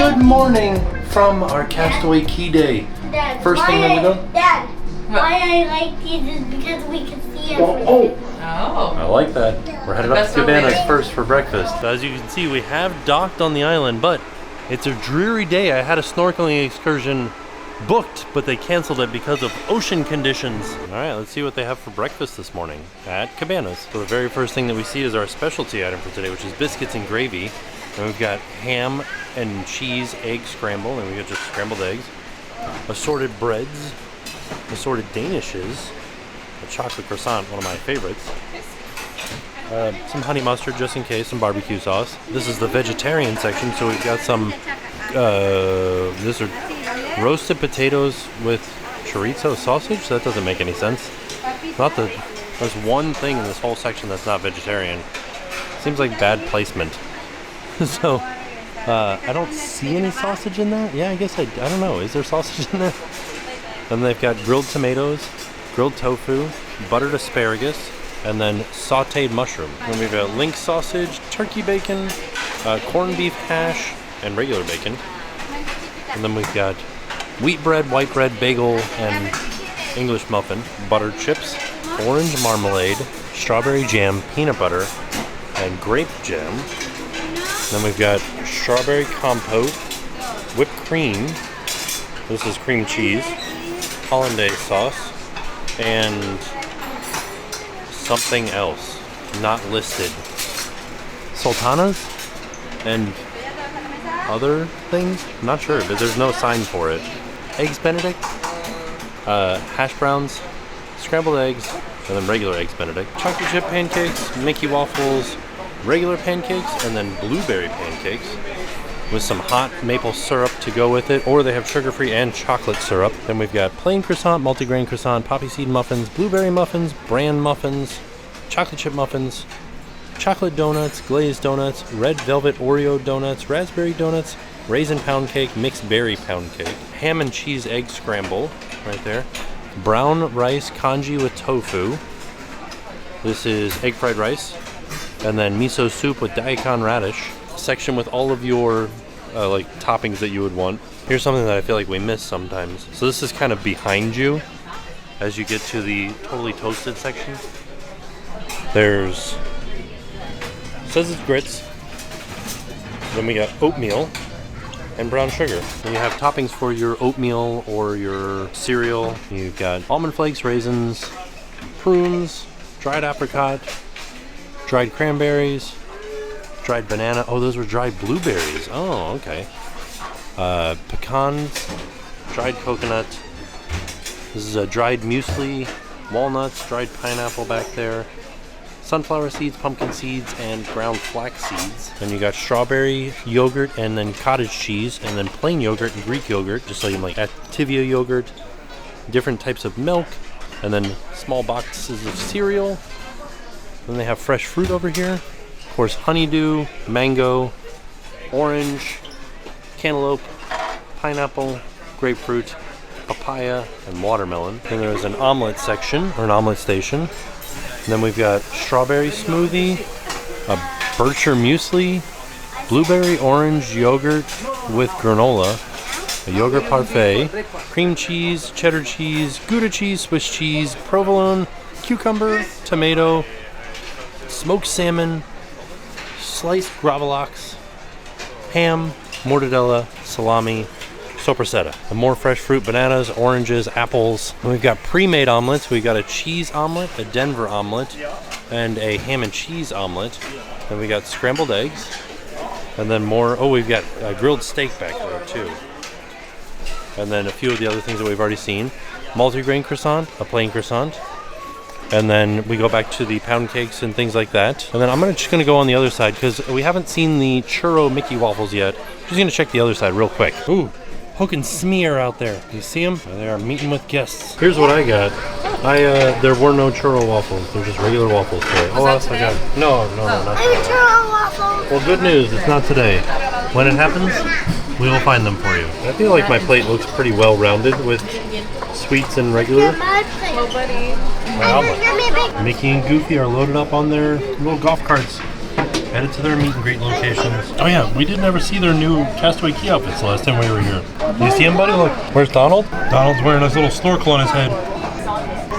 Good morning from our Castaway Cay day. Dad, First thing that we do? Dad, why I like these is because we can see everything. Oh. Oh. I like that. We're headed up to Cabanas first for breakfast. As you can see, we have docked on the island, but it's a dreary day. I had a snorkeling excursion booked, but they canceled it because of ocean conditions. All right, let's see what they have for breakfast this morning at Cabanas. So the very first thing that we see is our specialty item for today, which is biscuits and gravy. And we've got ham and cheese egg scramble, and we got just scrambled eggs, assorted breads, assorted danishes, a chocolate croissant, one of my favorites, some honey mustard just in case, some barbecue sauce. This is the vegetarian section, so we've got some, these are roasted potatoes with chorizo sausage. That doesn't make any sense. There's one thing in this whole section that's not vegetarian. Seems like bad placement. So, I don't see any sausage in that. Yeah, I guess I don't know. Is there sausage in there? Then they've got grilled tomatoes, grilled tofu, buttered asparagus, and then sauteed mushroom. Then we've got link sausage, turkey bacon, corned beef hash, and regular bacon. And then we've got wheat bread, white bread, bagel, and English muffin, buttered chips, orange marmalade, strawberry jam, peanut butter, and grape jam. Then we've got strawberry compote, whipped cream, this is cream cheese, hollandaise sauce, and something else not listed. Sultanas and other things? Not sure, but there's no sign for it. Eggs Benedict, hash browns, scrambled eggs, and then regular eggs Benedict. Chocolate chip pancakes, Mickey waffles, regular pancakes, and then blueberry pancakes with some hot maple syrup to go with it, or they have sugar-free and chocolate syrup. Then we've got plain croissant, multigrain croissant, poppy seed muffins, blueberry muffins, bran muffins, chocolate chip muffins, chocolate donuts, glazed donuts, red velvet Oreo donuts, raspberry donuts, raisin pound cake, mixed berry pound cake, ham and cheese egg scramble, right there, brown rice congee with tofu. This is egg fried rice. And then miso soup with daikon radish. Section with all of your like toppings that you would want. Here's something that I feel like we miss sometimes. So this is kind of behind you as you get to the totally toasted section. There's, says it's grits. Then we got oatmeal and brown sugar. Then you have toppings for your oatmeal or your cereal. You've got almond flakes, raisins, prunes, dried apricot, dried cranberries, dried banana. Oh, those were dried blueberries. Oh, okay. Pecans, dried coconut. This is a dried muesli, walnuts, dried pineapple back there, sunflower seeds, pumpkin seeds, and ground flax seeds. Then you got strawberry yogurt and then cottage cheese, and then plain yogurt and Greek yogurt, just like Activia yogurt, different types of milk, and then small boxes of cereal. Then they have fresh fruit over here. Of course, honeydew, mango, orange, cantaloupe, pineapple, grapefruit, papaya, and watermelon. Then there's an omelet section, or an omelet station. And then we've got strawberry smoothie, a Bircher muesli, blueberry orange yogurt with granola, a yogurt parfait, cream cheese, cheddar cheese, Gouda cheese, Swiss cheese, provolone, cucumber, tomato, smoked salmon, sliced gravlax, ham, mortadella, salami, sopressata. And more fresh fruit, bananas, oranges, apples. And we've got pre-made omelets. We've got a cheese omelet, a Denver omelet, and a ham and cheese omelet. Then we got scrambled eggs. And then more, oh, we've got a grilled steak back there too. And then a few of the other things that we've already seen. Multigrain croissant, a plain croissant. And then we go back to the pound cakes and things like that. And then I'm just going to go on the other side because we haven't seen the churro Mickey waffles yet. Just going to check the other side real quick. Ooh, Hook and Smear out there. You see them? They are meeting with guests. Here's what I got. There were no churro waffles. They're just regular waffles today. Oh, that's what I got. No, not today. Churro waffles. Well, good news. It's not today. When it happens, we will find them for you. I feel like my plate looks pretty well rounded with sweets and regular. Hello, buddy. My omelet. Mickey and Goofy are loaded up on their little golf carts. Headed to their meet and greet locations. Oh yeah, we didn't ever see their new Castaway Cay outfits the last time we were here. You see him, buddy? Look, where's Donald? Donald's wearing his little snorkel on his head.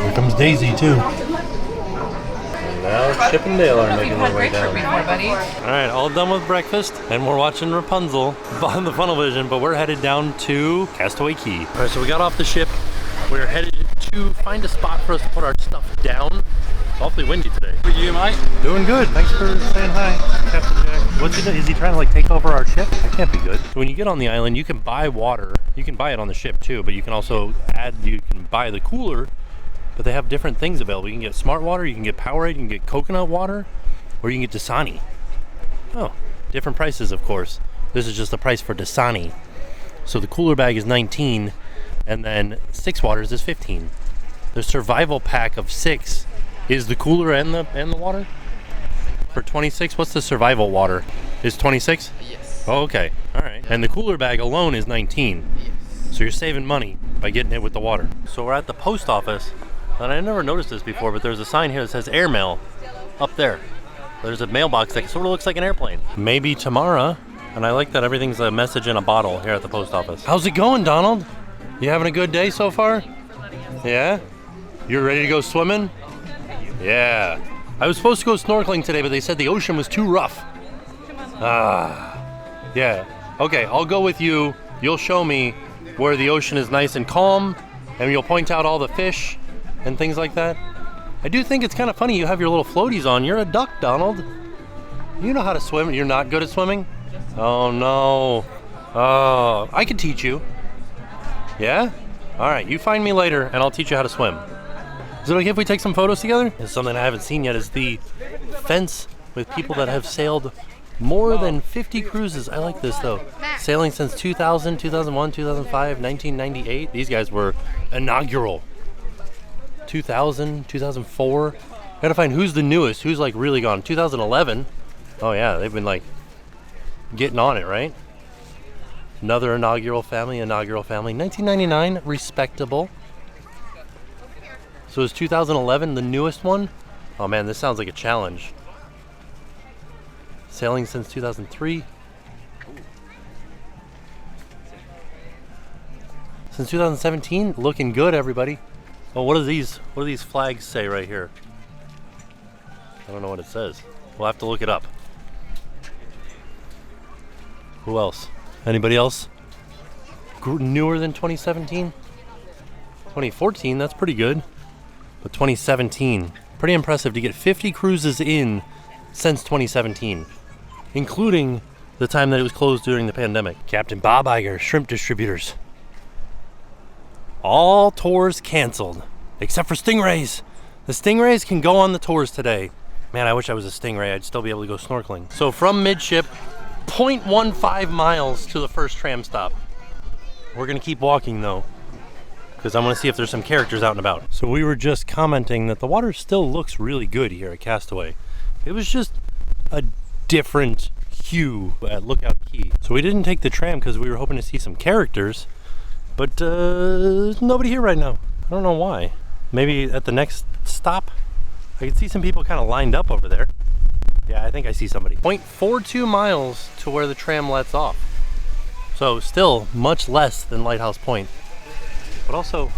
Here comes Daisy too. And now Chip and Dale are making their way down. Alright, all done with breakfast, and we're watching Rapunzel on the funnel vision, but we're headed down to Castaway Cay. Alright, so we got off the ship. We're headed to find a spot for us to put our stuff down. It's awfully windy today. How are you, mate? Doing good. Thanks for saying hi, Captain Jack. What's he doing? Is he trying to like take over our ship? That can't be good. So when you get on the island, you can buy water. You can buy it on the ship too, but you can also you can buy the cooler, but they have different things available. You can get smart water, you can get Powerade, you can get coconut water, or you can get Dasani. Oh, different prices, of course. This is just the price for Dasani. So the cooler bag is 19, and then 6 waters is 15. The survival pack of 6 is the cooler and the water? For 26, what's the survival water? Is 26? Yes. Oh, okay. All right. And the cooler bag alone is 19. Yes. So you're saving money by getting it with the water. So we're at the post office, and I never noticed this before, but there's a sign here that says airmail up there. There's a mailbox that sort of looks like an airplane. Maybe tomorrow. And I like that everything's a message in a bottle here at the post office. How's it going, Donald? You having a good day so far? Yeah? You're ready to go swimming? Yeah. I was supposed to go snorkeling today, but they said the ocean was too rough. Yeah. Okay, I'll go with you. You'll show me where the ocean is nice and calm, and you'll point out all the fish and things like that. I do think it's kind of funny you have your little floaties on. You're a duck, Donald. You know how to swim. You're not good at swimming? Oh, no. Oh, I could teach you. Yeah? All right, you find me later, and I'll teach you how to swim. Is it okay if we take some photos together? And something I haven't seen yet is the fence with people that have sailed more than 50 cruises. I like this, though. Sailing since 2000, 2001, 2005, 1998. These guys were inaugural. 2000, 2004. Gotta find who's the newest, who's like really gone. 2011. Oh yeah, they've been like getting on it, right? Another inaugural family. 1999, respectable. So is 2011 the newest one? Oh man, this sounds like a challenge. Sailing since 2003. Since 2017, looking good, everybody. Oh, what do these flags say right here? I don't know what it says. We'll have to look it up. Who else? Anybody else? Newer than 2017? 2014, that's pretty good. But 2017, pretty impressive to get 50 cruises in since 2017, including the time that it was closed during the pandemic. Captain Bob Iger, shrimp distributors. All tours canceled, except for stingrays. The stingrays can go on the tours today. Man, I wish I was a stingray. I'd still be able to go snorkeling. So from midship, 0.15 miles to the first tram stop. We're gonna keep walking though, because I want to see if there's some characters out and about. So we were just commenting that the water still looks really good here at Castaway. It was just a different hue at Lookout Cay. So we didn't take the tram because we were hoping to see some characters, but there's nobody here right now. I don't know why. Maybe at the next stop, I can see some people kind of lined up over there. Yeah, I think I see somebody. 0.42 miles to where the tram lets off. So still much less than Lighthouse Point. But also,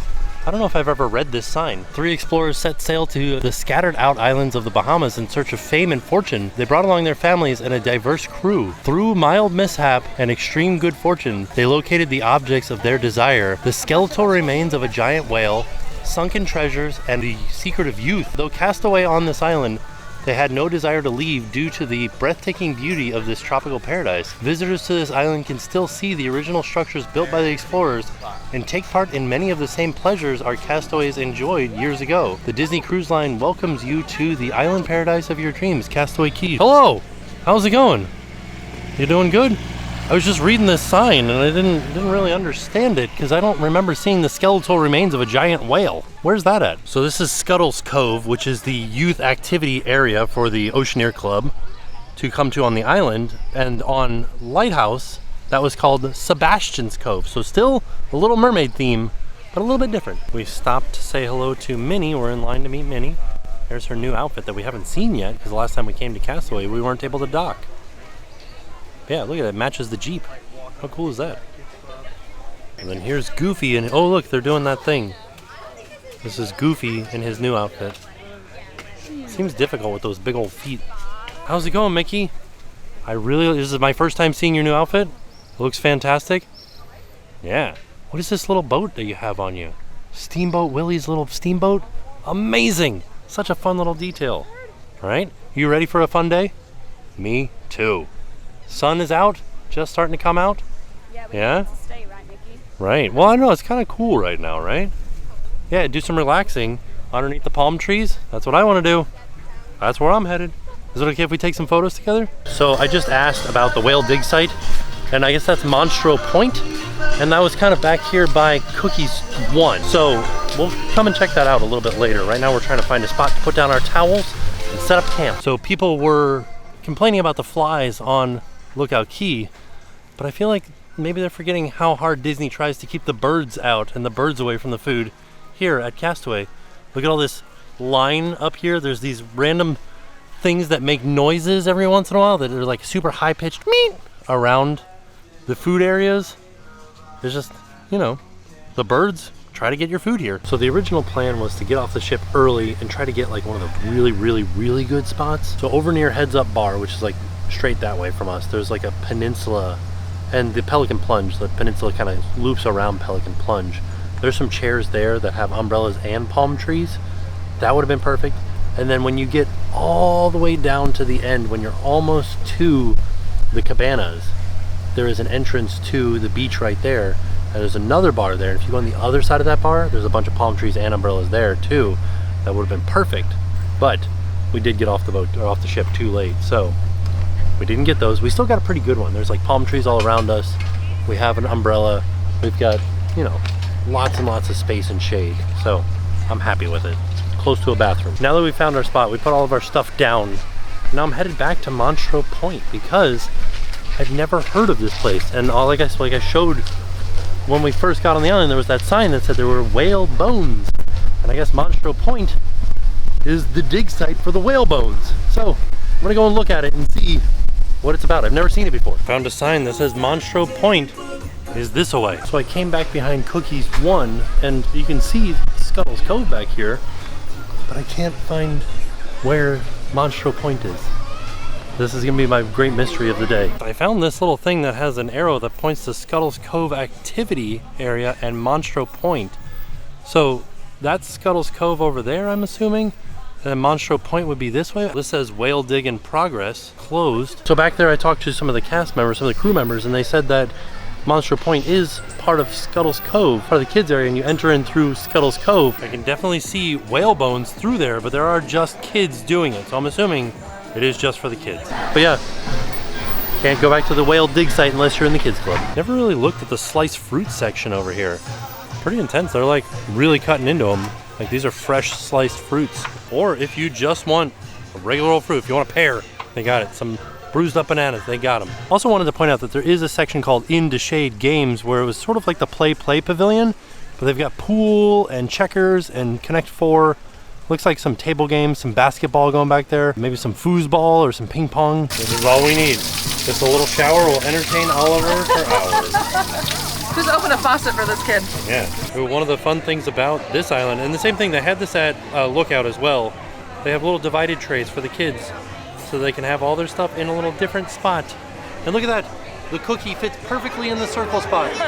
I don't know if I've ever read this sign. 3 explorers set sail to the scattered out islands of the Bahamas in search of fame and fortune. They brought along their families and a diverse crew. Through mild mishap and extreme good fortune, they located the objects of their desire, the skeletal remains of a giant whale, sunken treasures, and the secret of youth. Though cast away on this island, they had no desire to leave due to the breathtaking beauty of this tropical paradise. Visitors to this island can still see the original structures built by the explorers and take part in many of the same pleasures our castaways enjoyed years ago. The Disney Cruise Line welcomes you to the island paradise of your dreams, Castaway Cay. Hello! How's it going? You doing good? I was just reading this sign and I didn't really understand it because I don't remember seeing the skeletal remains of a giant whale. Where's that at? So this is Scuttle's Cove, which is the youth activity area for the Oceaneer Club to come to on the island. And on Lighthouse, that was called Sebastian's Cove. So still a Little Mermaid theme, but a little bit different. We stopped to say hello to Minnie. We're in line to meet Minnie. There's her new outfit that we haven't seen yet because the last time we came to Castaway, we weren't able to dock. But yeah, look at it. It matches the Jeep. How cool is that? And then here's Goofy, and oh look, they're doing that thing. This is Goofy in his new outfit. Seems difficult with those big old feet. How's it going, Mickey? This is my first time seeing your new outfit. It looks fantastic. Yeah. What is this little boat that you have on you? Steamboat Willie's little steamboat? Amazing! Such a fun little detail. Right? You ready for a fun day? Me too. Sun is out, just starting to come out. Yeah, we have to stay, right, Mickey? Right. Well, I know it's kind of cool right now, right? Yeah, do some relaxing underneath the palm trees. That's what I want to do. That's where I'm headed. Is it okay if we take some photos together? So I just asked about the whale dig site, and I guess that's Monstro Point, and that was kind of back here by Cookies 1. So we'll come and check that out a little bit later. Right now we're trying to find a spot to put down our towels and set up camp. So people were complaining about the flies on Lookout Key, but I feel like maybe they're forgetting how hard Disney tries to keep the birds out and the birds away from the food here at Castaway. Look at all this line up here. There's these random things that make noises every once in a while that are like super high-pitched meep around the food areas. There's just, you know, the birds try to get your food here. So the original plan was to get off the ship early and try to get like one of the really good spots. So over near Heads Up Bar, which is like straight that way from us, there's like a peninsula, and the Pelican Plunge, the peninsula kind of loops around Pelican Plunge. There's some chairs there that have umbrellas and palm trees. That would have been perfect. And then when you get all the way down to the end, when you're almost to the Cabanas, there is an entrance to the beach right there, and there's another bar there. And if you go on the other side of that bar, there's a bunch of palm trees and umbrellas there too. That would have been perfect. But we did get off the boat, or off the ship, too late, so we didn't get those. We still got a pretty good one. There's like palm trees all around us. We have an umbrella. We've got, you know, lots and lots of space and shade. So I'm happy with it. Close to a bathroom. Now that we found our spot, we put all of our stuff down. Now I'm headed back to Monstro Point because I've never heard of this place. And all like I showed when we first got on the island, there was that sign that said there were whale bones. And I guess Monstro Point is the dig site for the whale bones. So I'm gonna go and look at it and see what it's about. I've never seen it before. Found a sign that says Monstro Point is this away. So I came back behind Cookies 1, and you can see Scuttle's Cove back here, but I can't find where Monstro Point is. This is gonna be my great mystery of the day. I found this little thing that has an arrow that points to Scuttle's Cove activity area and Monstro Point. So that's Scuttle's Cove over there, I'm assuming. And then Monstro Point would be this way. This says whale dig in progress, closed. So back there I talked to some of the cast members, some of the crew members, and they said that Monstro Point is part of Scuttle's Cove, part of the kids area, and you enter in through Scuttle's Cove. I can definitely see whale bones through there, but there are just kids doing it. So I'm assuming it is just for the kids. But yeah, can't go back to the whale dig site unless you're in the kids club. Never really looked at the sliced fruit section over here. Pretty intense. They're like really cutting into them. Like these are fresh sliced fruits. Or if you just want a regular old fruit, if you want a pear, they got it. Some bruised up bananas, they got them. Also wanted to point out that there is a section called Into Shade Games where it was sort of like the Play Pavilion, but they've got pool and checkers and Connect 4. Looks like some table games, some basketball going back there, maybe some foosball or some ping pong. This is all we need. Just a little shower will entertain Oliver for hours. Just open a faucet for this kid. Yeah. One of the fun things about this island, and the same thing, they had this at Lookout as well. They have little divided trays for the kids so they can have all their stuff in a little different spot. And look at that. The cookie fits perfectly in the circle spot. We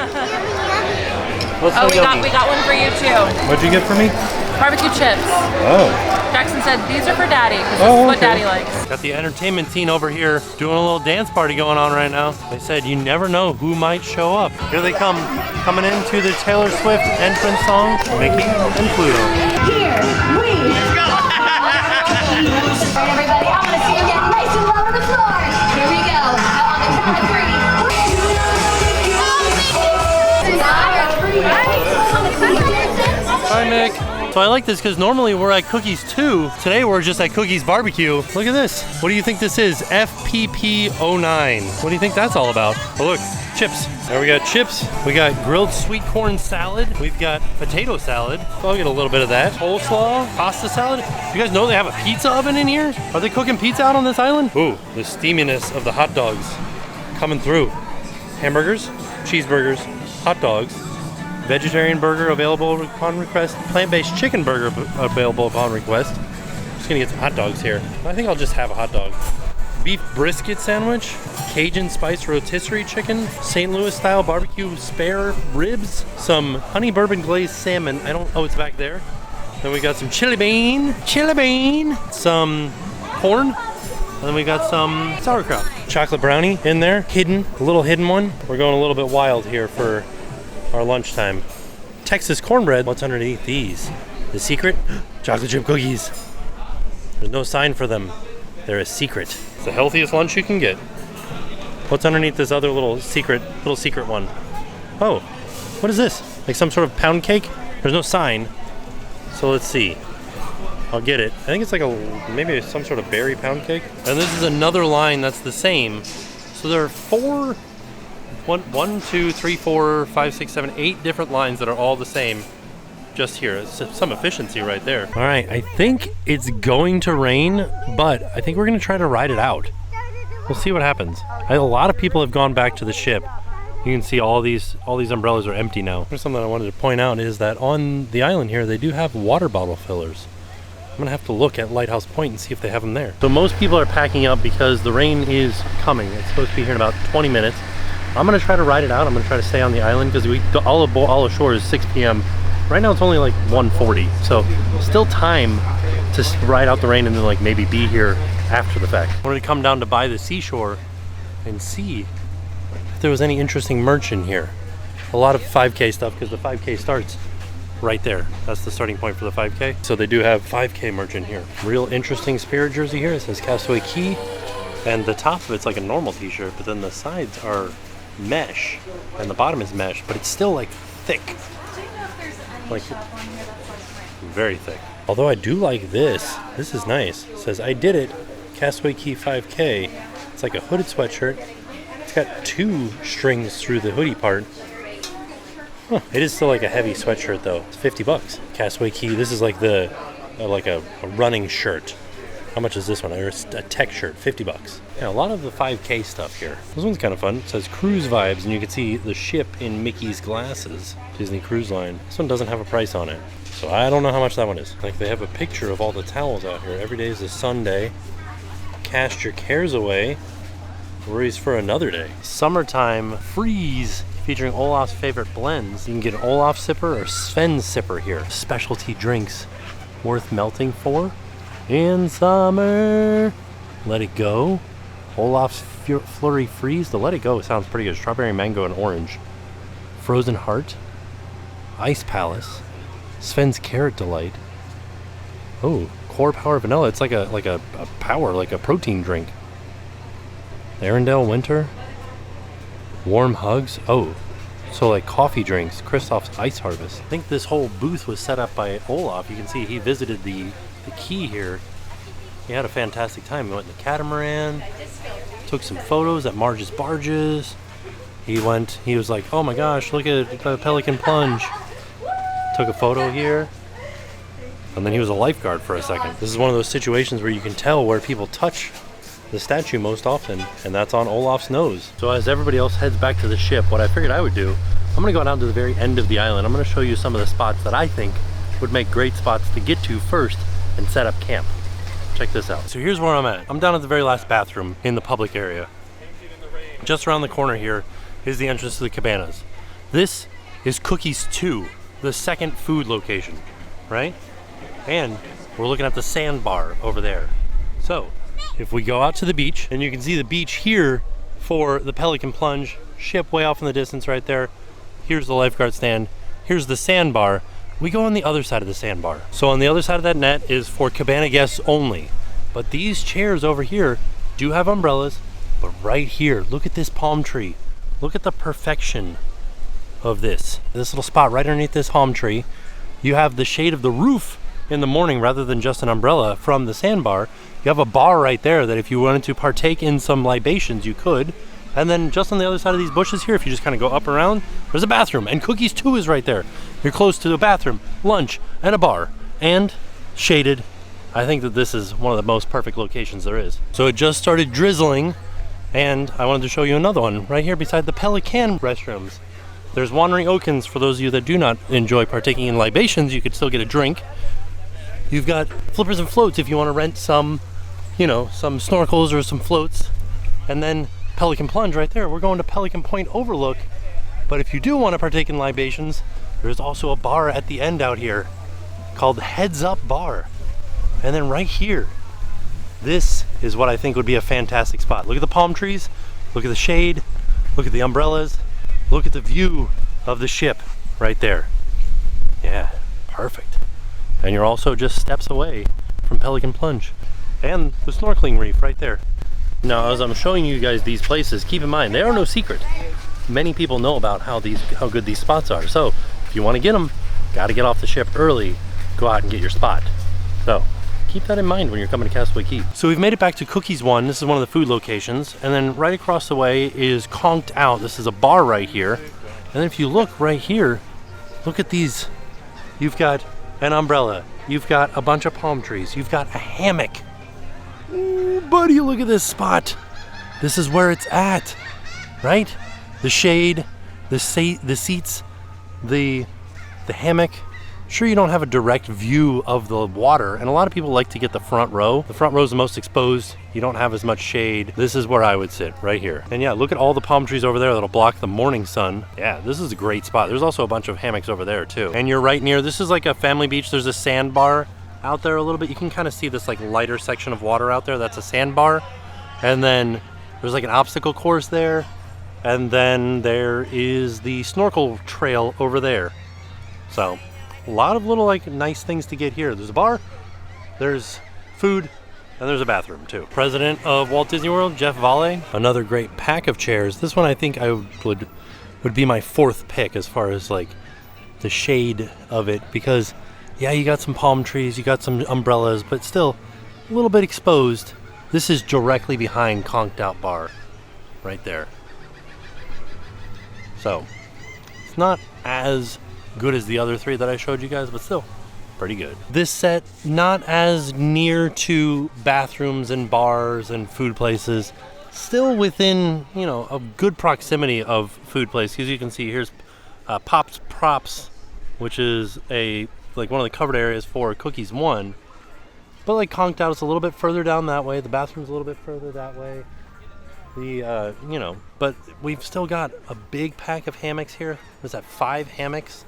got one for you too. What'd you get for me? Barbecue chips. Oh. Jackson said these are for Daddy because this is what Daddy likes. Got the entertainment scene over here doing a little dance party going on right now. They said you never know who might show up. Here they come, coming into the Taylor Swift entrance song, Mickey and Pluto. Here we go. Alright, everybody, I want to see you get nice and low on the floor. Here we go. On the count of 3. Hi, Nick. So I like this because normally we're at Cookies 2. Today we're just at Cookies Barbecue. Look at this. What do you think this is? FPP09. What do you think that's all about? Oh look, chips. There we got chips. We got grilled sweet corn salad. We've got potato salad. So I'll get a little bit of that. Coleslaw, pasta salad. You guys know they have a pizza oven in here? Are they cooking pizza out on this island? Ooh, the steaminess of the hot dogs coming through. Hamburgers, cheeseburgers, hot dogs, vegetarian burger available upon request, plant-based chicken burger available upon request. Just gonna get some hot dogs here. I think I'll just have a hot dog. Beef brisket sandwich, Cajun spice rotisserie chicken, St. Louis style barbecue spare ribs, some honey bourbon glazed salmon. Oh, it's back there. Then we got some chili bean, some corn, and then we got some sauerkraut. Chocolate brownie in there, hidden, a little hidden one. We're going a little bit wild here for our lunchtime. Texas cornbread. What's underneath these? The secret? Chocolate chip cookies. There's no sign for them. They're a secret. It's the healthiest lunch you can get. What's underneath this other little secret one? Oh, what is this? Like some sort of pound cake? There's no sign. So let's see. I'll get it. I think it's like maybe some sort of berry pound cake. And this is another line that's the same. So there are 8 different lines that are all the same just here. It's some efficiency right there. All right, I think it's going to rain, but I think we're gonna try to ride it out. We'll see what happens. A lot of people have gone back to the ship. You can see all these umbrellas are empty now. There's something I wanted to point out is that on the island here, they do have water bottle fillers. I'm gonna have to look at Lighthouse Point and see if they have them there. So most people are packing up because the rain is coming. It's supposed to be here in about 20 minutes. I'm gonna try to ride it out. I'm gonna try to stay on the island because all ashore is 6 p.m. Right now it's only like 1:40, so still time to ride out the rain and then like maybe be here after the fact. I wanted to come down to by the seashore and see if there was any interesting merch in here. A lot of 5K stuff because the 5K starts right there. That's the starting point for the 5K. So they do have 5K merch in here. Real interesting Spirit jersey here. It says Castaway Cay, and the top of it's like a normal t-shirt, but then the sides are mesh and the bottom is mesh, but it's still like thick, like very thick. Although I do like this is nice. It says I did it, Castaway Cay 5K. It's like a hooded sweatshirt. It's got 2 strings through the hoodie part. Huh. It is still like a heavy sweatshirt though. It's $50. Castaway Cay. This is like a running shirt. How much is this one? A tech shirt, $50. Yeah, a lot of the 5K stuff here. This one's kind of fun. It says Cruise Vibes, and you can see the ship in Mickey's glasses. Disney Cruise Line. This one doesn't have a price on it, so I don't know how much that one is. Like they have a picture of all the towels out here. Every day is a Sunday. Cast your cares away. Worries for another day. Summertime freeze. Featuring Olaf's favorite blends. You can get an Olaf sipper or Sven's sipper here. Specialty drinks worth melting for in summer. Let It Go. Olaf's Flurry Freeze. The Let It Go sounds pretty good. Strawberry, mango, and orange. Frozen Heart. Ice Palace. Sven's Carrot Delight. Oh, Core Power Vanilla. It's like a power, like a protein drink. Arendelle Winter. Warm Hugs. Oh, so like coffee drinks. Kristoff's Ice Harvest. I think this whole booth was set up by Olaf. You can see he visited the quay here. He had a fantastic time. He went in the catamaran, took some photos at Marge's Barges. He was like, oh my gosh, look at the Pelican Plunge. Took a photo here. And then he was a lifeguard for a second. This is one of those situations where you can tell where people touch the statue most often, and that's on Olaf's nose. So as everybody else heads back to the ship, what I figured I would do, I'm gonna go down to the very end of the island. I'm gonna show you some of the spots that I think would make great spots to get to first and set up camp. Check this out. So here's where I'm at. I'm down at the very last bathroom in the public area. Just around the corner here is the entrance to the Cabanas. This is Cookies 2, the second food location, right? And we're looking at the sandbar over there. So if we go out to the beach, and you can see the beach here for the Pelican Plunge, ship way off in the distance right there. Here's the lifeguard stand. Here's the sandbar. We go on the other side of the sandbar. So on the other side of that net is for cabana guests only. But these chairs over here do have umbrellas, but right here, look at this palm tree. Look at the perfection of this. This little spot right underneath this palm tree. you have the shade of the roof in the morning rather than just an umbrella from the sandbar. You have a bar right there that if you wanted to partake in some libations, you could. And then just on the other side of these bushes here, if you just kind of go up and around, there's a bathroom. And Cookies 2 is right there. You're close to the bathroom, lunch, and a bar. And shaded. I think that this is one of the most perfect locations there is. So it just started drizzling, and I wanted to show you another one right here beside the Pelican restrooms. There's Wandering Oakens for those of you that do not enjoy partaking in libations. You could still get a drink. You've got flippers and floats if you want to rent some, you know, some snorkels or some floats. And then Pelican Plunge right there. We're going to Pelican Point Overlook. But if you do want to partake in libations, there's also a bar at the end out here called Heads Up Bar. And then right here, this is what I think would be a fantastic spot. Look at the palm trees, look at the shade, look at the umbrellas, look at the view of the ship right there. Yeah, perfect. And you're also just steps away from Pelican Plunge and the snorkeling reef right there. Now, as I'm showing you guys these places, keep in mind, they are no secret. Many people know about how good these spots are. So if you want to get them, got to get off the ship early, go out and get your spot. So keep that in mind when you're coming to Castaway Cay. So we've made it back to Cookies 1. This is one of the food locations. And then right across the way is Conked Out. This is a bar right here. And then if you look right here, look at these. You've got an umbrella. You've got a bunch of palm trees. You've got a hammock. Ooh, buddy, look at this spot. This is where it's at, right? The shade, the seats, the hammock. Sure, you don't have a direct view of the water, and a lot of people like to get the front row. The front row is the most exposed. You don't have as much shade. This is where I would sit, right here. And yeah, look at all the palm trees over there that'll block the morning sun. Yeah, this is a great spot. There's also a bunch of hammocks over there too. And you're right near, this is like a family beach. There's a sandbar out there a little bit. You can kind of see this like lighter section of water out there. That's a sandbar. And then there's like an obstacle course there. And then there is the snorkel trail over there. So a lot of little like nice things to get here. There's a bar, there's food, and there's a bathroom too. President of Walt Disney World, Jeff Valle. Another great pack of chairs. This one I think I would be my fourth pick as far as like the shade of it, because yeah, you got some palm trees, you got some umbrellas, but still a little bit exposed. This is directly behind Conked Out Bar right there. So it's not as good as the other three that I showed you guys, but still pretty good. This set, not as near to bathrooms and bars and food places, still within, you know, a good proximity of food places. As you can see, here's Pop's Props, which is like one of the covered areas for Cookies 1. But like Conked Out is a little bit further down that way. The bathroom's a little bit further that way. You know, but we've still got a big pack of hammocks here. There's that 5 hammocks.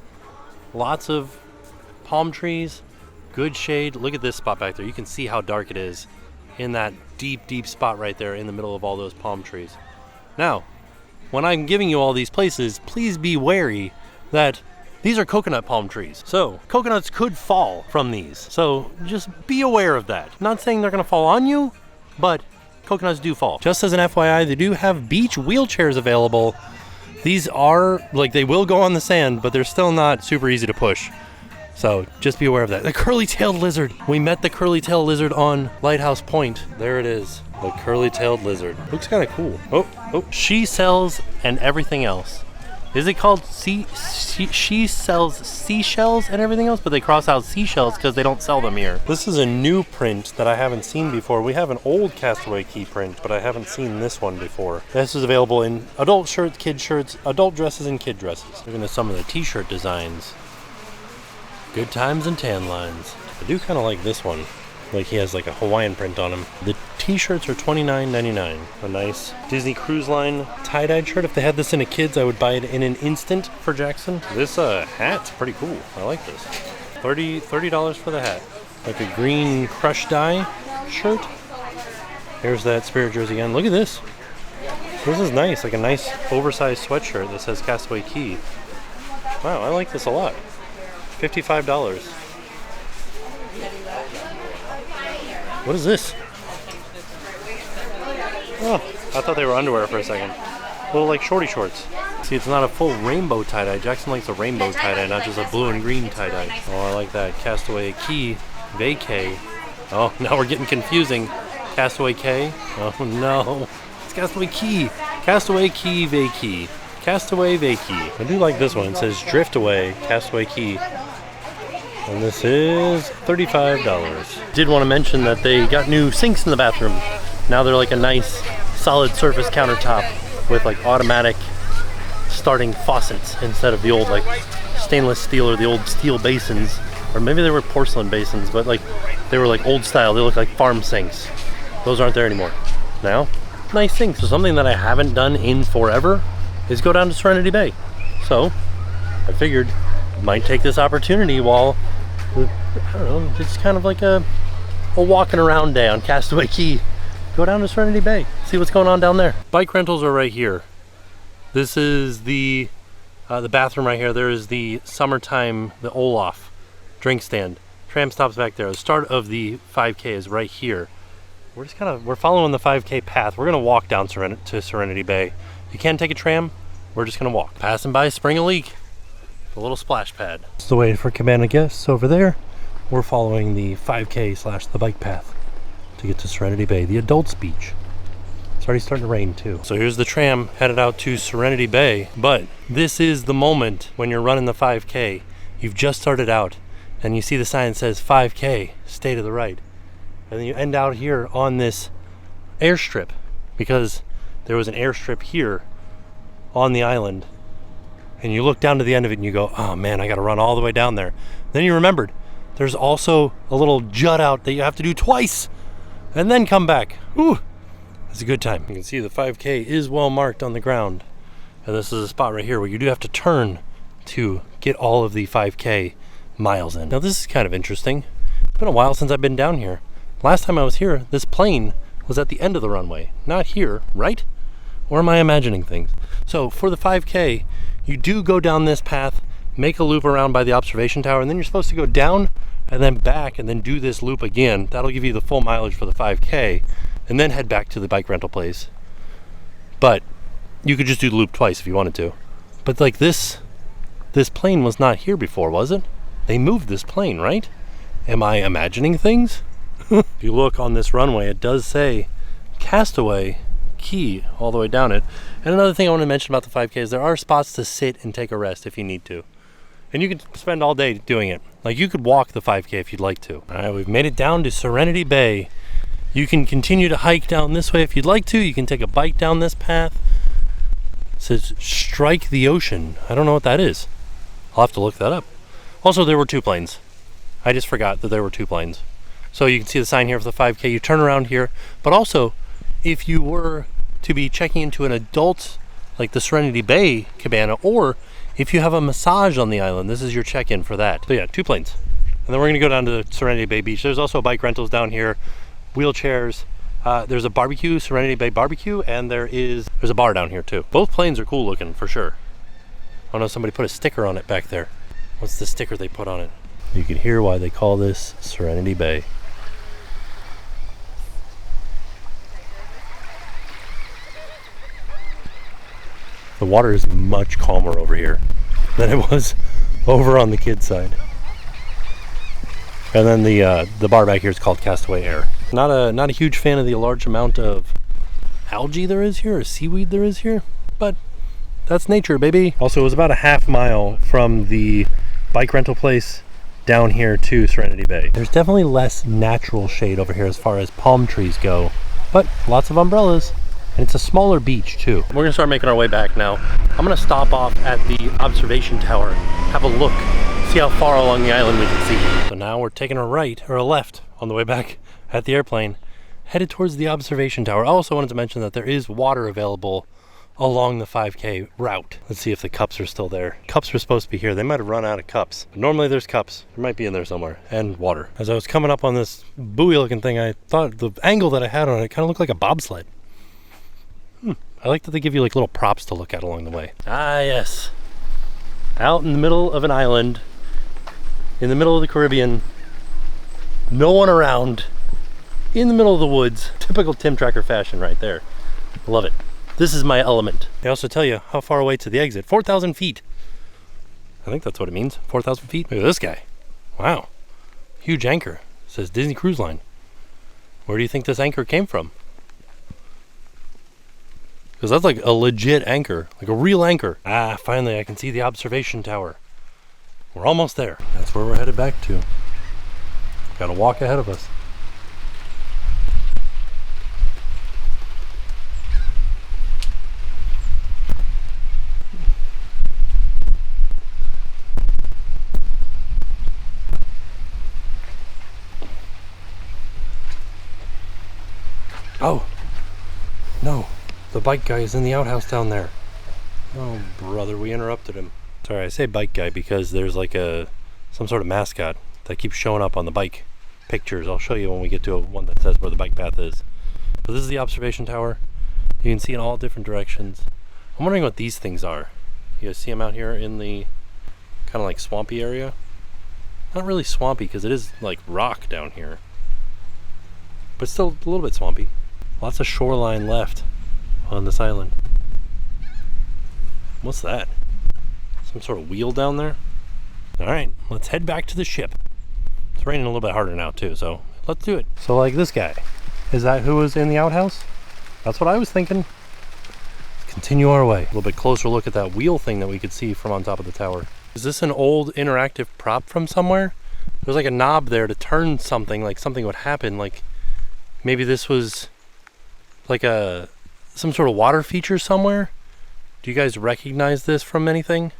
Lots of palm trees, good shade. Look at this spot back there. You can see how dark it is in that deep, deep spot right there in the middle of all those palm trees. Now, when I'm giving you all these places, please be wary that these are coconut palm trees. So coconuts could fall from these. So just be aware of that. Not saying they're gonna fall on you, but coconuts do fall. Just as an FYI, they do have beach wheelchairs available. These are, like, they will go on the sand, but they're still not super easy to push. So just be aware of that. The curly-tailed lizard. We met the curly-tailed lizard on Lighthouse Point. There it is. The curly-tailed lizard. Looks kind of cool. Oh. She sells and everything else. Is it called she sells seashells and everything else, but they cross out seashells because they don't sell them here. This is a new print that I haven't seen before. We have an old Castaway Cay print, but I haven't seen this one before. This is available in adult shirts, kid shirts, adult dresses, and kid dresses. Looking at some of the t-shirt designs. Good times and tan lines. I do kind of like this one. Like he has like a Hawaiian print on him. The t-shirts are $29.99. A nice Disney Cruise Line tie-dyed shirt. If they had this in a kids, I would buy it in an instant for Jackson. This hat's pretty cool. I like this. $30 for the hat. Like a green crush dye shirt. Here's that Spirit jersey again. Look at this. This is nice. Like a nice oversized sweatshirt that says Castaway Cay. Wow, I like this a lot. $55. What is this? Oh, I thought they were underwear for a second. Little like shorty shorts. See, it's not a full rainbow tie-dye. Jackson likes a rainbow tie-dye, not just a blue and green tie-dye. Oh, I like that. Castaway Cay, vacay. Oh, now we're getting confusing. Castaway Cay? Oh no. It's Castaway Cay. Castaway Cay, vacay. Castaway vacay. I do like this one. It says Drift Away, Castaway Cay. And this is $35. Did want to mention that they got new sinks in the bathroom. Now they're like a nice solid surface countertop with like automatic starting faucets instead of the old like stainless steel or the old steel basins, or maybe they were porcelain basins, but like they were like old style. They look like farm sinks. Those aren't there anymore. Now, nice sinks. So something that I haven't done in forever is go down to Serenity Bay. So I figured I might take this opportunity while, I don't know, it's kind of like a walking around day on Castaway Cay. Go down to Serenity Bay, see what's going on down there. Bike rentals are right here. This is the bathroom right here. There is the summertime, the Olaf drink stand. Tram stops back there. The start of the 5K is right here. We're following the 5K path. We're gonna walk down to Serenity Bay. You can take a tram. We're just gonna walk. Passing by Spring a Leak, the little splash pad. It's the way for Cabana guests over there. We're following the 5K / the bike path to get to Serenity Bay, the adults beach. It's already starting to rain too. So here's the tram headed out to Serenity Bay, but this is the moment when you're running the 5K. You've just started out and you see the sign that says 5K, stay to the right. And then you end out here on this airstrip because there was an airstrip here on the island. And you look down to the end of it and you go, oh man, I gotta run all the way down there. Then you remembered there's also a little jut out that you have to do twice and then come back. Ooh, it's a good time. You can see the 5K is well marked on the ground. And this is a spot right here where you do have to turn to get all of the 5K miles in. Now this is kind of interesting. It's been a while since I've been down here. Last time I was here, this plane was at the end of the runway, not here, right? Or am I imagining things? So for the 5K, you do go down this path, make a loop around by the observation tower, and then you're supposed to go down and then back and then do this loop again. That'll give you the full mileage for the 5K, and then head back to the bike rental place. But you could just do the loop twice if you wanted to. But like this plane was not here before, was it? They moved this plane, right? Am I imagining things? If you look on this runway, it does say Castaway Cay all the way down it. And another thing I want to mention about the 5K is there are spots to sit and take a rest if you need to. And you could spend all day doing it. Like you could walk the 5K if you'd like to. All right, we've made it down to Serenity Bay. You can continue to hike down this way if you'd like to. You can take a bike down this path. It says strike the ocean. I don't know what that is. I'll have to look that up. Also, there were two planes. I just forgot that there were two planes. So you can see the sign here for the 5K. You turn around here. But also, if you were to be checking into an adult, like the Serenity Bay cabana, or if you have a massage on the island, this is your check-in for that. So yeah, two planes. And then we're gonna go down to Serenity Bay Beach. There's also bike rentals down here, wheelchairs. There's a barbecue, Serenity Bay barbecue, and there's a bar down here too. Both planes are cool looking for sure. I know somebody put a sticker on it back there. What's the sticker they put on it? You can hear why they call this Serenity Bay. The water is much calmer over here than it was over on the kids' side. And then the bar back here is called Castaway Air. Not a huge fan of the large amount of algae there is here, or seaweed there is here, but that's nature, baby. Also, it was about a half mile from the bike rental place down here to Serenity Bay. There's definitely less natural shade over here as far as palm trees go, but lots of umbrellas. And it's a smaller beach too. We're gonna start making our way back now. I'm gonna stop off at the observation tower, have a look, see how far along the island we can see. So now we're taking a right or a left on the way back at the airplane, headed towards the observation tower. I also wanted to mention that there is water available along the 5K route. Let's see if the cups are still there. Cups were supposed to be here. They might have run out of cups. But normally there's cups. There might be in there somewhere. And water. As I was coming up on this buoy looking thing, I thought the angle that I had on it kind of looked like a bobsled. I like that they give you like little props to look at along the way. Ah, yes. Out in the middle of an island, in the middle of the Caribbean, no one around, in the middle of the woods. Typical TimTracker fashion right there. Love it. This is my element. They also tell you how far away to the exit. 4,000 feet. I think that's what it means. 4,000 feet. Look at this guy. Wow. Huge anchor. It says Disney Cruise Line. Where do you think this anchor came from? Because that's like a legit anchor. Like a real anchor. Ah, finally I can see the observation tower. We're almost there. That's where we're headed back to. Got a walk ahead of us. Oh, no, the bike guy is in the outhouse down there. Oh, brother, we interrupted him. Sorry, I say bike guy because there's like some sort of mascot that keeps showing up on the bike pictures. I'll show you when we get to one that says where the bike path is. But this is the observation tower. You can see in all different directions. I'm wondering what these things are. You guys see them out here in the kind of like swampy area? Not really swampy because it is like rock down here, but still a little bit swampy. Lots of shoreline left on this island. What's that? Some sort of wheel down there? Alright, let's head back to the ship. It's raining a little bit harder now too, so let's do it. So like this guy, is that who was in the outhouse? That's what I was thinking. Let's continue our way. A little bit closer look at that wheel thing that we could see from on top of the tower. Is this an old interactive prop from somewhere? There's like a knob there to turn something, like something would happen, like maybe this was like some sort of water feature somewhere. Do you guys recognize this from anything?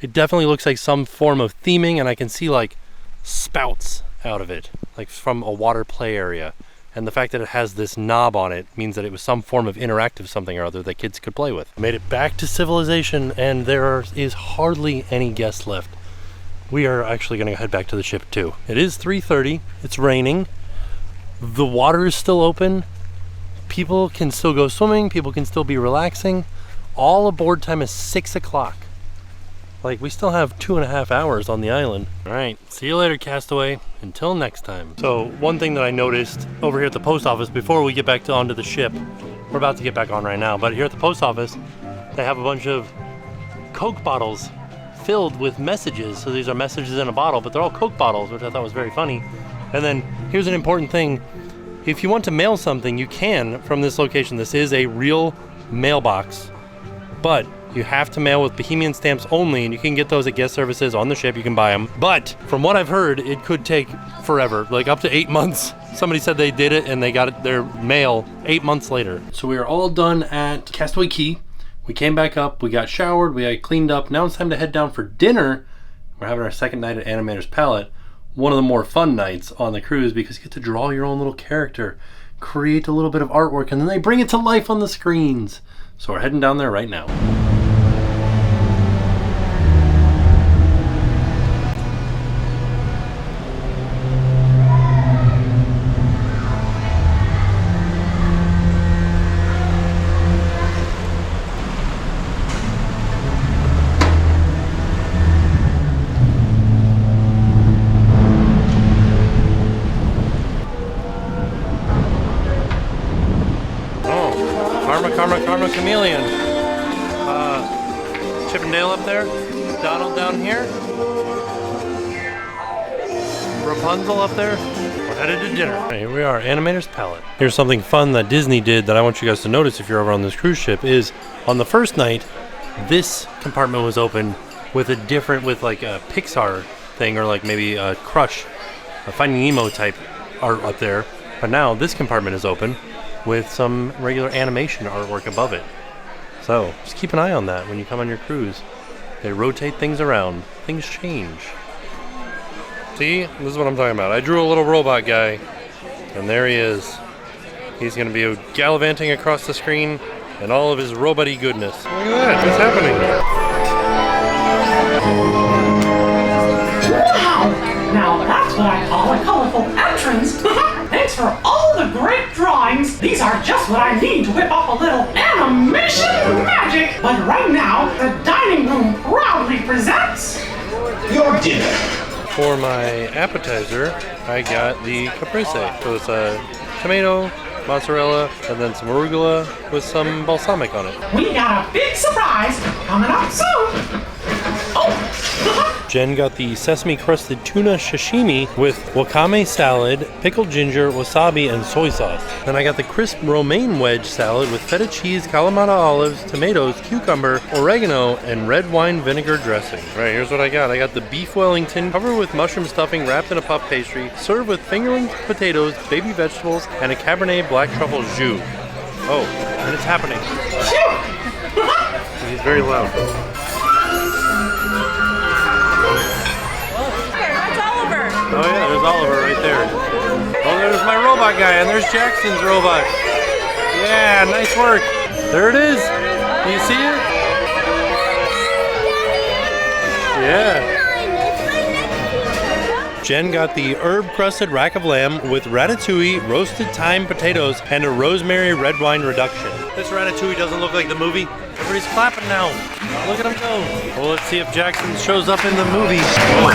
It definitely looks like some form of theming, and I can see like spouts out of it, like from a water play area. And the fact that it has this knob on it means that it was some form of interactive something or other that kids could play with. Made it back to civilization, and there is hardly any guests left. We are actually going to head back to the ship too. It is 3:30. It's raining. The water is still open. People can still go swimming. People can still be relaxing. All aboard time is 6 o'clock. Like, we still have 2.5 hours on the island. All right, see you later, Castaway. Until next time. So one thing that I noticed over here at the post office before we get back onto the ship, we're about to get back on right now, but here at the post office, they have a bunch of Coke bottles filled with messages. So these are messages in a bottle, but they're all Coke bottles, which I thought was very funny. And then here's an important thing. If you want to mail something, you can from this location. This is a real mailbox, but you have to mail with Bohemian stamps only, and you can get those at guest services on the ship. You can buy them. But from what I've heard, it could take forever, like up to 8 months. Somebody said they did it and they got their mail 8 months later. So we are all done at Castaway Cay. We came back up, we got showered, we got cleaned up. Now it's time to head down for dinner. We're having our second night at Animator's Palate. One of the more fun nights on the cruise because you get to draw your own little character, create a little bit of artwork, and then they bring it to life on the screens. So we're heading down there right now. Karma Chameleon. Chip and Dale up there. Donald down here. Rapunzel up there. We're headed to dinner. Right, here we are, Animator's Palate. Here's something fun that Disney did that I want you guys to notice if you're over on this cruise ship is on the first night, this compartment was open with a different, with like a Pixar thing or like maybe a Crush, a Finding Nemo type art up there. But now this compartment is open with some regular animation artwork above it. So just keep an eye on that when you come on your cruise. They rotate things around. Things change. See? This is what I'm talking about. I drew a little robot guy, and there he is. He's going to be gallivanting across the screen in all of his robot-y goodness. Look at that. What's happening? Wow! Now that's what I call a colorful entrance. Thanks for all the great drawings. These are just what I need to whip up a little animation magic. But right now, the dining room proudly presents your dinner. For my appetizer, I got the caprese. So it's a tomato, mozzarella, and then some arugula with some balsamic on it. We got a big surprise coming up soon. Oh! Jen got the sesame crusted tuna sashimi with wakame salad, pickled ginger, wasabi, and soy sauce. Then I got the crisp romaine wedge salad with feta cheese, Kalamata olives, tomatoes, cucumber, oregano, and red wine vinegar dressing. Right, here's what I got. I got the beef Wellington covered with mushroom stuffing wrapped in a puff pastry, served with fingerling potatoes, baby vegetables, and a Cabernet black truffle jus. Oh, and it's happening. He's very loud. Oh yeah, there's Oliver right there. Oh, there's my robot guy, and there's Jackson's robot. Yeah, nice work. There it is. Do you see it? Yeah. Jen got the herb-crusted rack of lamb with ratatouille, roasted thyme potatoes, and a rosemary red wine reduction. This ratatouille doesn't look like the movie. Everybody's clapping now. Look at him go. Well, let's see if Jackson shows up in the movie. Oh.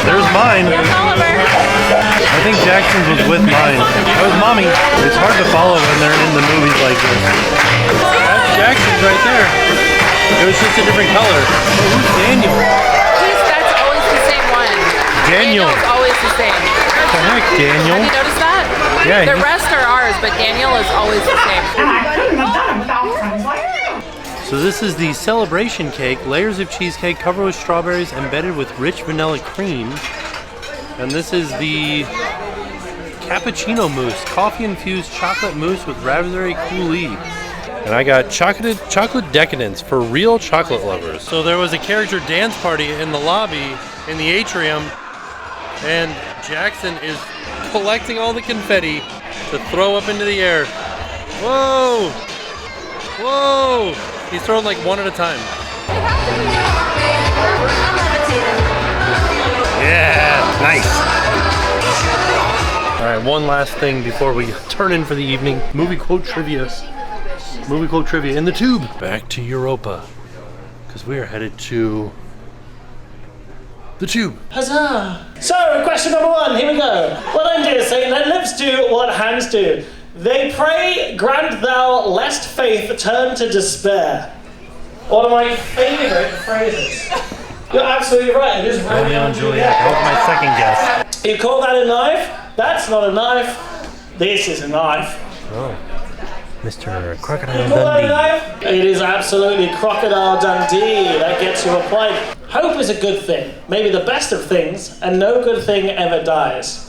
There's mine. I think Jackson's was with mine. That was mommy. It's hard to follow when they're in the movies like this. That's Jackson's right there. It was just a different color. Oh, who's Daniel? That's always the same one. Daniel. Daniel's always the same. What the heck, Daniel? Have you noticed that? Yeah. The rest are ours, but Daniel is always the same. And I couldn't have done it without friends like you. So this is the celebration cake, layers of cheesecake covered with strawberries embedded with rich vanilla cream. And this is the cappuccino mousse, coffee-infused chocolate mousse with raspberry coulis. And I got chocolate decadence for real chocolate lovers. So there was a character dance party in the lobby, in the atrium, and Jackson is collecting all the confetti to throw up into the air. Whoa! Whoa! He's throwing like one at a time. Yeah, nice. All right, one last thing before we turn in for the evening. Movie quote trivia. Movie quote trivia in the tube. Back to Europa, because we are headed to the tube. Huzzah! So, question number 1, here we go. What then, dear Saint, let lips do what hands do. They pray, grant thou, lest faith turn to despair. One of my favourite phrases. You're absolutely right, it is Romeo and Juliet. That was my second guess. You call that a knife? That's not a knife. This is a knife. Oh, Mr. Crocodile You call that a Dundee. knife? It is absolutely Crocodile Dundee. That gets you a point. Hope is a good thing, maybe the best of things, and no good thing ever dies.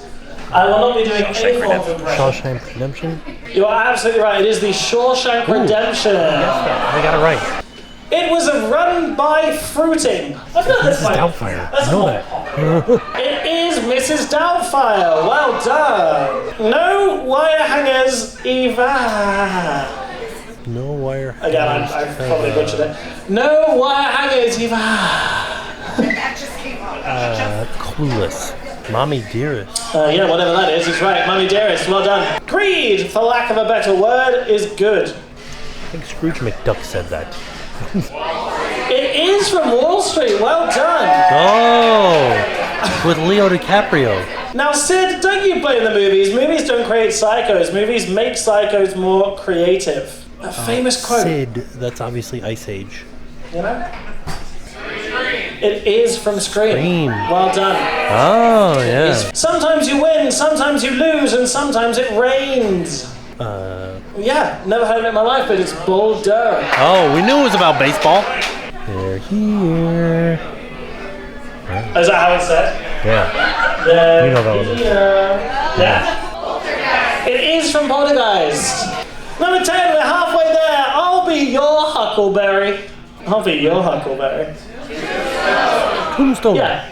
I will not be doing any form of impression. Shawshank Redemption. You are absolutely right. It is the Shawshank Redemption. I got it right. It was a run by fruiting. I've done this Mrs. Doubtfire. I know that. It is Mrs. Doubtfire. Well done. No wire hangers, Eva. No wire. Again, I probably butchered it. No wire hangers, Eva. Clueless. Mommy Dearest. Yeah, whatever that is, it's right. Mummy Dearest, well done. Greed, for lack of a better word, is good. I think Scrooge McDuck said that. It is from Wall Street, well done. Oh, with Leo DiCaprio. Now, Sid, don't you blame the movies. Movies don't create psychos. Movies make psychos more creative. A famous quote. Sid, that's obviously Ice Age. You know? It is from Scream. Scream. Well done. Oh, yeah. Sometimes you win, sometimes you lose, and sometimes it rains. Yeah, never heard of it in my life, but it's Bull Durham. Oh, we knew it was about baseball. They're here. Is that how it's said? Yeah. You know that one. Yeah. It is from Poltergeist. Number 10, we're halfway there. I'll be your Huckleberry. I'll be your Huckleberry. Tombstone. Yeah,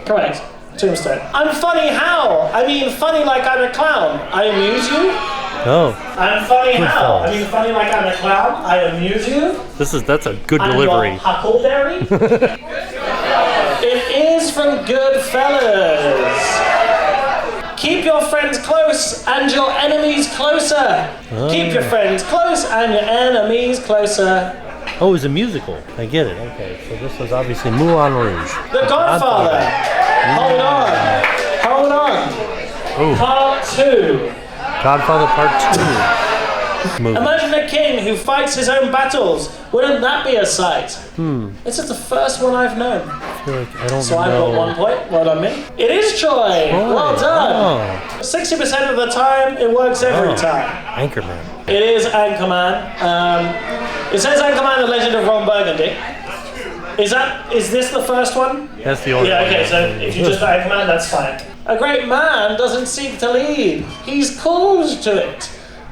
correct. Tombstone. I'm funny how? I mean funny like I'm a clown. I amuse you? Oh. I'm funny Good how? fellas. I mean funny like I'm a clown. I amuse you? That's a good I'm delivery. your Huckleberry? It is from Goodfellas. Keep your friends close and your enemies closer. Keep your friends close and your enemies closer. Oh, it's a musical. I get it. Okay, so this was obviously Moulin Rouge. The Godfather. Hold on. Hold on. Ooh. Part 2. Godfather Part 2 movie. Imagine a king who fights his own battles. Wouldn't that be a sight? This is the first one I've known. I feel like I don't So know. I've got 1 point. Well done, me. It is Troy. Well done. 60% of the time, it works every time. Anchorman. It is Anchorman. It says Anchorman: The Legend of Ron Burgundy. Is this the first one? That's the order. Yeah, okay, so if you just put Anchorman, that's fine. A great man doesn't seek to lead. He's called to it.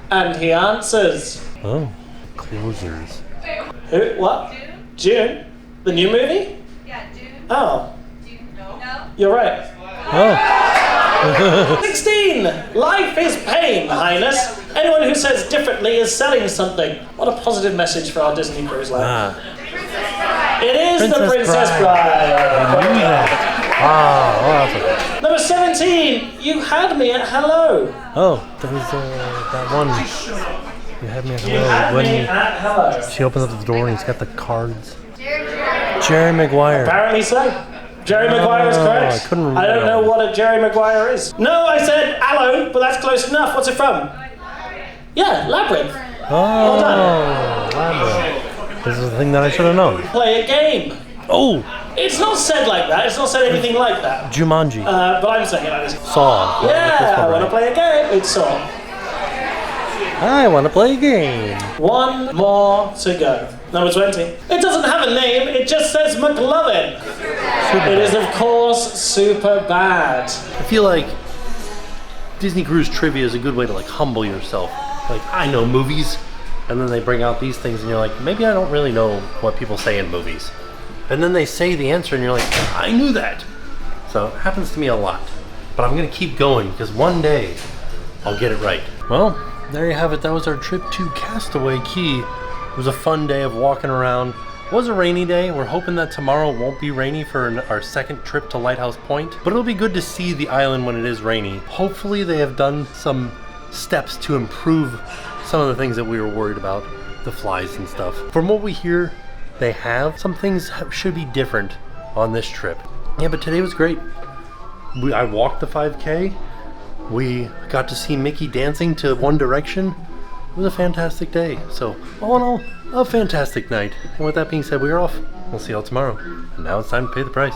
And he answers. Oh, closers. Who? What? June? The new movie? Yeah, June. Oh, No. you're right. Oh. 16! Life is pain, Highness. Anyone who says differently is selling something. What a positive message for our Disney Cruise Line. It is the Princess Bride. Ah, Number 17, you had me at hello. oh, that was that one. You had me at You had hello. me at hello. She opens up the door and he's got the cards. Jerry Maguire. Apparently so. Jerry Maguire is correct. I couldn't remember. I don't know what a Jerry Maguire is. No, I said hello, but that's close enough. What's it from? Yeah, Labyrinth. Oh, done. Labyrinth. This is the thing that I should have known. Play a game. Oh, It's not said like that. It's not said anything like that. Jumanji. But I'm saying it like this. Saw. Yeah, I want to play a game. It's Saw. I want to play a game. One more to go. Number 20. It doesn't have a name. It just says McLovin. It is, of course, Super Bad. I feel like Disney Cruise trivia is a good way to like humble yourself. Like, I know movies, and then they bring out these things, and you're like, maybe I don't really know what people say in movies. And then they say the answer, and you're like, I knew that. So it happens to me a lot. But I'm gonna keep going, because one day I'll get it right. Well, there you have it. That was our trip to Castaway Cay. It was a fun day of walking around. It was a rainy day. We're hoping that tomorrow won't be rainy for our second trip to Lighthouse Point. But it'll be good to see the island when it is rainy. Hopefully they have done some steps to improve some of the things that we were worried about. The flies and stuff. From what we hear, they have. Some things should be different on this trip. Yeah, but today was great. I walked the 5K. We got to see Mickey dancing to One Direction. It was a fantastic day. So, all in all, a fantastic night. And with that being said, we are off. We'll see y'all tomorrow. And now it's time to pay the price.